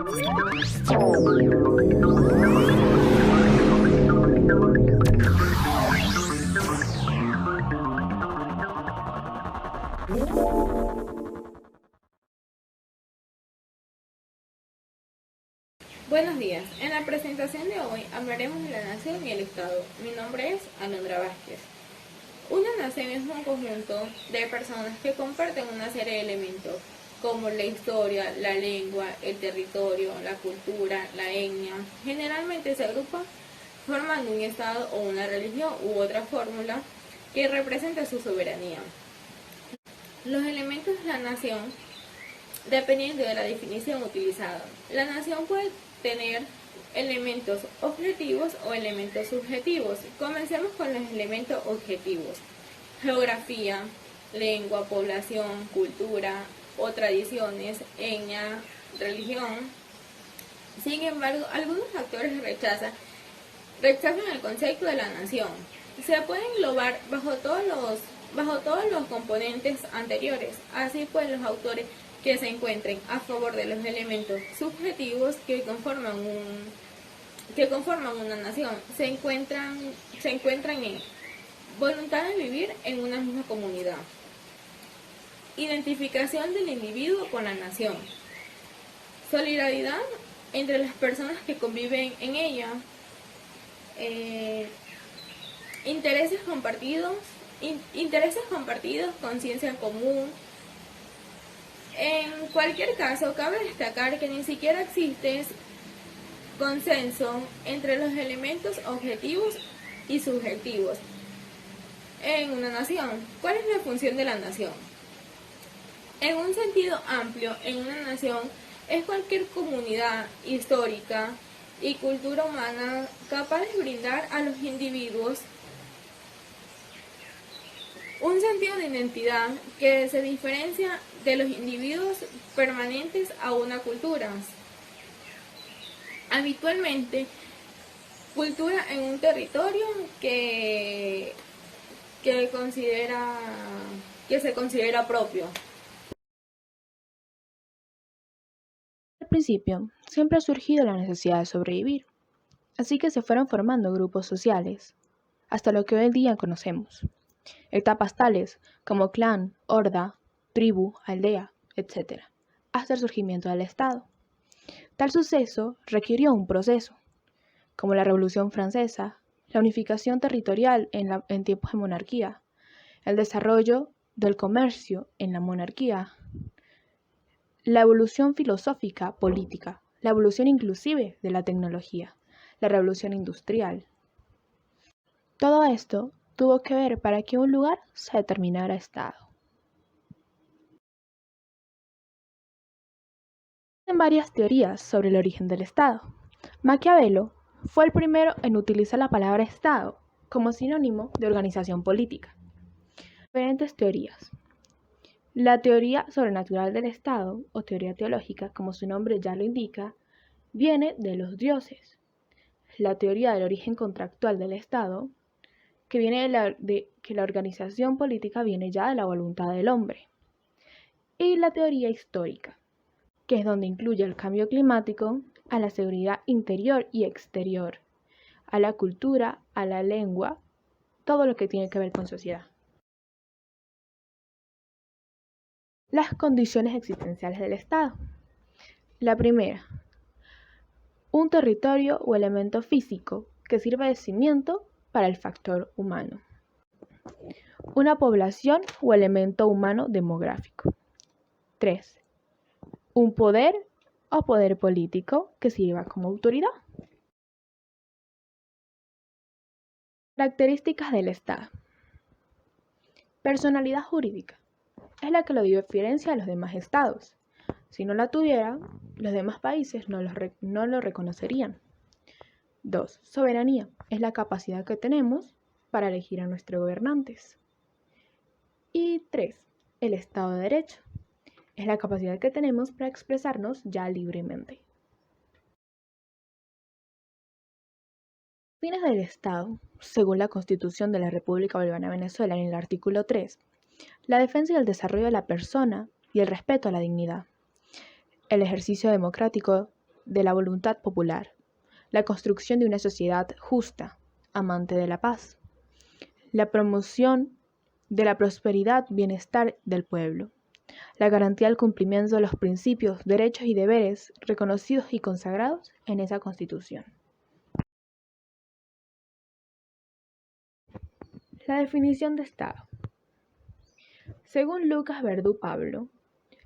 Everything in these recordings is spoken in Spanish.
Buenos días, en la presentación de hoy hablaremos de la nación y el Estado. Mi nombre es Alondra Vázquez. Una nación es un conjunto de personas que comparten una serie de elementos, como la historia, la lengua, el territorio, la cultura, la etnia. Generalmente se agrupan formando un Estado o una religión u otra fórmula que represente su soberanía. Los elementos de la nación, dependiendo de la definición utilizada. La nación puede tener elementos objetivos o elementos subjetivos. Comencemos con los elementos objetivos: geografía, lengua, población, cultura o tradiciones, etnia, religión. Sin embargo, algunos factores rechazan el concepto de la nación. Se puede englobar bajo todos los componentes anteriores. Así pues, los autores que se encuentren a favor de los elementos subjetivos que conforman una nación se encuentran en voluntad de vivir en una misma comunidad, identificación del individuo con la nación, solidaridad entre las personas que conviven en ella, intereses compartidos, conciencia común. En cualquier caso, cabe destacar que ni siquiera existe consenso entre los elementos objetivos y subjetivos en una nación. ¿Cuál es la función de la nación? En un sentido amplio, en una nación es cualquier comunidad histórica y cultura humana capaz de brindar a los individuos un sentido de identidad que se diferencia de los individuos permanentes a una cultura. Habitualmente, cultura en un territorio que se considera propio. Al principio, siempre ha surgido la necesidad de sobrevivir, así que se fueron formando grupos sociales, hasta lo que hoy en día conocemos. Etapas tales como clan, horda, tribu, aldea, etc., hasta el surgimiento del Estado. Tal suceso requirió un proceso, como la Revolución Francesa, la unificación territorial en tiempos de monarquía, el desarrollo del comercio en la monarquía, la evolución filosófica, política, la evolución inclusive de la tecnología, la revolución industrial. Todo esto tuvo que ver para que un lugar se determinara Estado. Existen varias teorías sobre el origen del Estado. Maquiavelo fue el primero en utilizar la palabra Estado como sinónimo de organización política. Diferentes teorías. La teoría sobrenatural del Estado, o teoría teológica, como su nombre ya lo indica, viene de los dioses. La teoría del origen contractual del Estado, que viene de que la organización política viene ya de la voluntad del hombre. Y la teoría histórica, que es donde incluye el cambio climático, a la seguridad interior y exterior, a la cultura, a la lengua, todo lo que tiene que ver con sociedad. Las condiciones existenciales del Estado. La primera, un territorio o elemento físico que sirva de cimiento para el factor humano. Una población o elemento humano demográfico. 3. Un poder o poder político que sirva como autoridad. Características del Estado. Personalidad jurídica. Es la que lo diferencia de los demás estados. Si no la tuviera, los demás países no lo reconocerían. 2. Soberanía. Es la capacidad que tenemos para elegir a nuestros gobernantes. Y 3. El Estado de Derecho. Es la capacidad que tenemos para expresarnos ya libremente. Fines del Estado, según la Constitución de la República Bolivariana de Venezuela en el artículo 3, la defensa y el desarrollo de la persona y el respeto a la dignidad, el ejercicio democrático de la voluntad popular, la construcción de una sociedad justa, amante de la paz, la promoción de la prosperidad, bienestar del pueblo, la garantía del cumplimiento de los principios, derechos y deberes reconocidos y consagrados en esa Constitución. La definición de Estado. Según Lucas Verdú Pablo,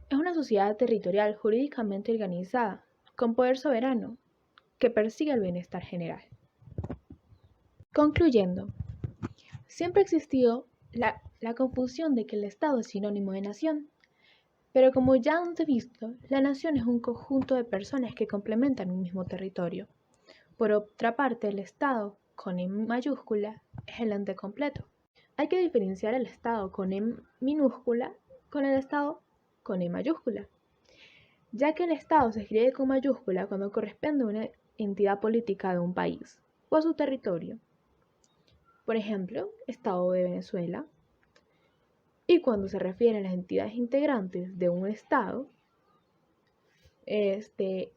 es una sociedad territorial jurídicamente organizada, con poder soberano, que persigue el bienestar general. Concluyendo, siempre ha existido la confusión de que el Estado es sinónimo de nación, pero como ya antes visto, la nación es un conjunto de personas que complementan un mismo territorio. Por otra parte, el Estado, con E mayúscula, es el ente completo. Hay que diferenciar el Estado con E minúscula con el Estado con E mayúscula, ya que el Estado se escribe con mayúscula cuando corresponde a una entidad política de un país o a su territorio. Por ejemplo, Estado de Venezuela. Y cuando se refiere a las entidades integrantes de un Estado,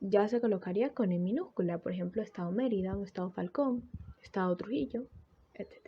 ya se colocaría con E minúscula, por ejemplo, Estado Mérida, o Estado Falcón, Estado Trujillo, etc.